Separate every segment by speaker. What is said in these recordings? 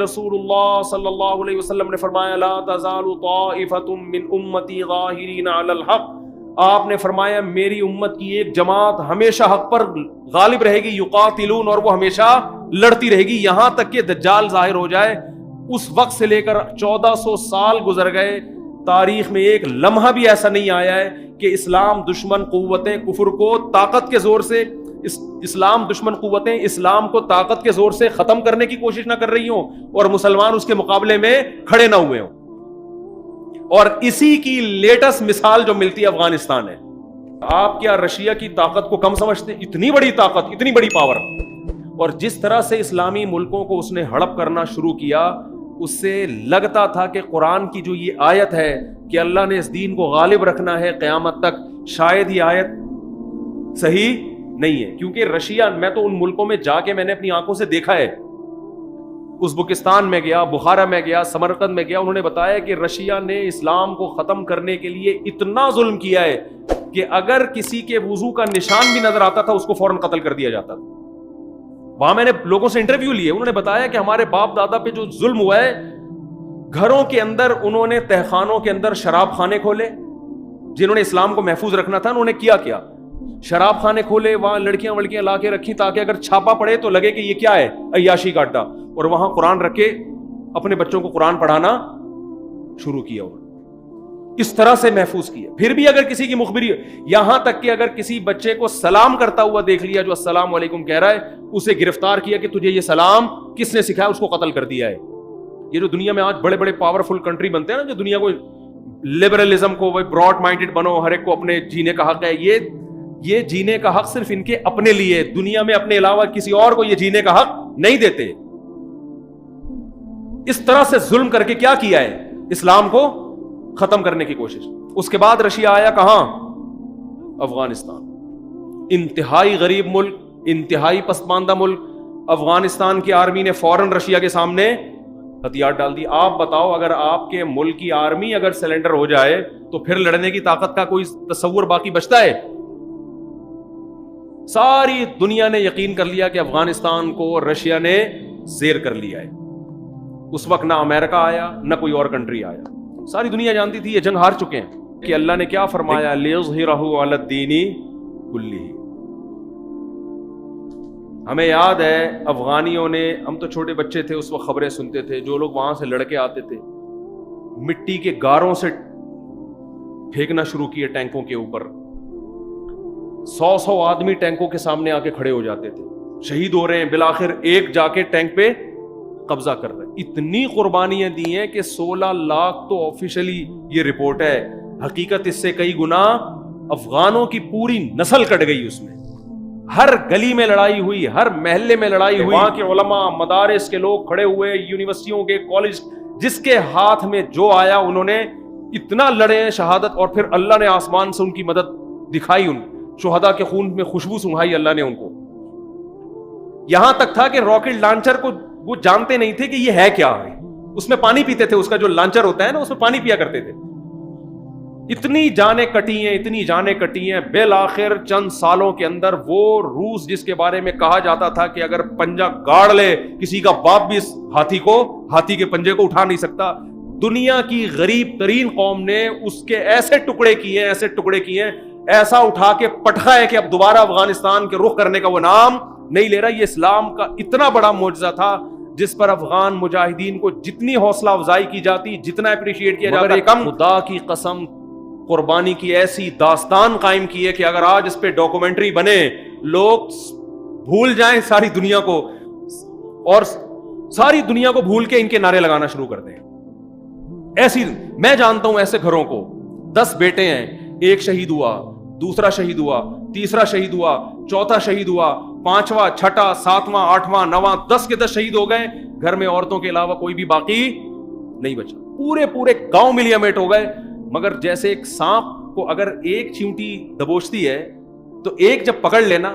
Speaker 1: رسول اللہ صلی اللہ علیہ وسلم نے فرمایا لا تزال طائفۃ من امتی ظاہرین علی الحق، آپ نے فرمایا میری امت کی ایک جماعت ہمیشہ حق پر غالب رہے گی، یقاتلون، اور وہ ہمیشہ لڑتی رہے گی یہاں تک کہ دجال ظاہر ہو جائے۔ اس وقت سے لے کر 1400 سال گزر گئے، تاریخ میں ایک لمحہ بھی ایسا نہیں آیا ہے کہ اسلام دشمن قوتیں کفر کو طاقت کے زور سے اسلام دشمن قوتیں اسلام کو طاقت کے زور سے ختم کرنے کی کوشش نہ کر رہی ہوں اور مسلمان اس کے مقابلے میں کھڑے نہ ہوئے ہوں۔ اور اسی کی لیٹسٹ مثال جو ملتی ہے افغانستان ہے۔ آپ کیا رشیا کی طاقت کو کم سمجھتے ہیں؟ اتنی بڑی طاقت، اتنی بڑی پاور، اور جس طرح سے اسلامی ملکوں کو اس نے ہڑپ کرنا شروع کیا، اس سے لگتا تھا کہ قرآن کی جو یہ آیت ہے کہ اللہ نے اس دین کو غالب رکھنا ہے قیامت تک، شاید یہ آیت صحیح نہیں ہے۔ کیونکہ رشیا، میں تو ان ملکوں میں جا کے میں نے اپنی آنکھوں سے دیکھا ہے، ازبکستان میں گیا، بخارا میں گیا، سمرقند میں گیا، انہوں نے بتایا کہ رشیا نے اسلام کو ختم کرنے کے لیے اتنا ظلم کیا ہے کہ اگر کسی کے وضو کا نشان بھی نظر آتا تھا اس کو فوراً قتل کر دیا جاتا تھا۔ وہاں میں نے لوگوں سے انٹرویو لیے، انہوں نے بتایا کہ ہمارے باپ دادا پہ جو ظلم ہوا ہے، گھروں کے اندر انہوں نے تہخانوں کے اندر شراب خانے کھولے، جنہوں نے اسلام کو محفوظ رکھنا تھا انہوں نے کیا شراب خانے کھولے، وہاں لڑکیاں وڑکیاں لا کے رکھی تاکہ اگر چھاپا پڑے تو لگے کہ یہ کیا ہے، عیاشی کا اڈا، اور وہاں قرآن رکھ کے اپنے بچوں کو قرآن پڑھانا شروع کیا، اس طرح سے محفوظ کیا۔ پھر بھی اگر کسی کی مخبری، یہاں تک کہ اگر کسی بچے کو سلام کرتا ہوا دیکھ لیا جو السلام علیکم کہہ رہا ہے، اسے گرفتار کیا کہ تجھے یہ سلام کس نے سکھایا، اس کو قتل کر دیا ہے۔ یہ جو دنیا میں آج بڑے بڑے پاورفل کنٹری بنتے ہیں نا، جو دنیا کو لبرلزم کو براڈ مائنڈڈ بنو، ہر ایک کو اپنے جینے کا حق ہے، یہ جینے کا حق صرف ان کے اپنے لیے، دنیا میں اپنے علاوہ کسی اور کو یہ جینے کا حق نہیں دیتے۔ اس طرح سے ظلم کر کے کیا کیا ہے، اسلام کو ختم کرنے کی کوشش۔ اس کے بعد رشیا آیا کہاں؟ افغانستان، انتہائی غریب ملک، انتہائی پسماندہ ملک۔ افغانستان کی آرمی نے فوراً رشیا کے سامنے ہتھیار ڈال دی۔ آپ بتاؤ، اگر آپ کے ملک کی آرمی اگر سلنڈر ہو جائے تو پھر لڑنے کی طاقت کا کوئی تصور باقی بچتا ہے؟ ساری دنیا نے یقین کر لیا کہ افغانستان کو رشیا نے زیر کر لیا ہے۔ اس وقت نہ امریکہ آیا نہ کوئی اور کنٹری آیا، ساری دنیا جانتی تھی یہ جنگ ہار چکے ہیں۔ کہ اللہ نے کیا فرمایا، لِيُظْهِرَهُ عَلَى الدِّينِ كُلِّهِ۔ ہمیں یاد ہے افغانیوں نے، ہم تو چھوٹے بچے تھے اس وقت، خبریں سنتے تھے، جو لوگ وہاں سے لڑکے آتے تھے مٹی کے گاروں سے پھینکنا شروع کیے ٹینکوں کے اوپر، 100 آدمی ٹینکوں کے سامنے آ کے کھڑے ہو جاتے تھے، شہید ہو رہے ہیں، بالآخر ایک جا کے ٹینک پہ قبضہ کر رہے ہیں۔ اتنی قربانیاں دی ہیں کہ 16 لاکھ تو آفیشلی یہ رپورٹ ہے، حقیقت اس سے کئی گنا افغانوں کی پوری نسل کٹ گئی اس میں۔ ہر گلی میں لڑائی ہوئی، ہر محلے میں لڑائی ہوئی، وہاں کے علماء، مدارس کے لوگ کھڑے ہوئے، یونیورسٹیوں کے، کالج، جس کے ہاتھ میں جو آیا انہوں نے اتنا لڑے شہادت، اور پھر اللہ نے آسمان سے ان کی مدد دکھائی، ان شہداء کے خون میں خوشبو سنگھائی اللہ نے ان کو۔ یہاں تک تھا کہ راکٹ لانچر کو وہ جانتے نہیں تھے کہ یہ ہے کیا ہے، اس میں پانی پیتے تھے، اس کا جو لانچر ہوتا ہے نا اس میں پانی پیا کرتے تھے۔ اتنی جانیں کٹی ہیں، اتنی جانیں کٹی ہیں، بالآخر چند سالوں کے اندر وہ روس جس کے بارے میں کہا جاتا تھا کہ اگر پنجہ گاڑ لے کسی کا باپ بھی اس ہاتھی کے پنجے کو اٹھا نہیں سکتا، دنیا کی غریب ترین قوم نے اس کے ایسے ٹکڑے کیے ہیں، ایسا اٹھا کے پٹخا ہے کہ اب دوبارہ افغانستان کے رخ کرنے کا وہ نام نہیں لے رہا۔ یہ اسلام کا اتنا بڑا معجزہ تھا جس پر افغان مجاہدین کو جتنی حوصلہ افزائی کی جاتی، جتنا اپریشیٹ کیا جاتا، کم۔ خدا کی قسم، قربانی کی ایسی داستان قائم کی ہے کہ اگر آج اس پہ ڈاکومنٹری بنے، لوگ بھول جائیں ساری دنیا کو، اور ساری دنیا کو بھول کے ان کے نعرے لگانا شروع کر دیں۔ ایسی میں جانتا ہوں ایسے گھروں کو، 10 بیٹے ہیں، ایک شہید ہوا، دوسرا شہید ہوا، تیسرا شہید ہوا، چوتھا شہید ہوا، 5واں، 6واں، 7واں، 8واں، 9واں، 10 کے 10 شہید ہو گئے، گھر میں عورتوں کے علاوہ کوئی بھی باقی نہیں بچا، پورے گاؤں ملیا میٹ ہو گئے۔ مگر جیسے ایک سانپ کو اگر ایک چیونٹی دبوچتی ہے تو ایک جب پکڑ لینا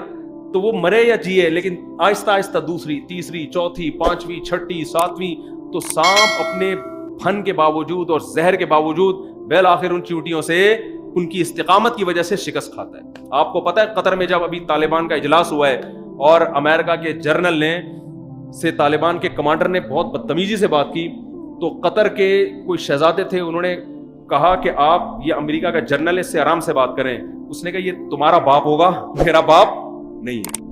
Speaker 1: تو وہ مرے یا جیے، لیکن آہستہ آہستہ دوسری، تیسری، چوتھی، 5ویں، 6ٹھی، 7ویں، تو سانپ اپنے پھن کے باوجود اور زہر کے باوجود بالآخر ان چیونٹیوں سے ان کی استقامت کی وجہ سے شکست کھاتا ہے۔ آپ کو پتہ ہے قطر میں جب ابھی طالبان کا اجلاس ہوا ہے اور امریکہ کے جرنل نے سے طالبان کے کمانڈر نے بہت بدتمیزی سے بات کی تو قطر کے کوئی شہزادے تھے, انہوں نے کہا کہ آپ یہ امریکہ کا جرنل ہے, اس سے آرام سے بات کریں. اس نے کہا یہ تمہارا باپ ہوگا, میرا باپ نہیں ہے.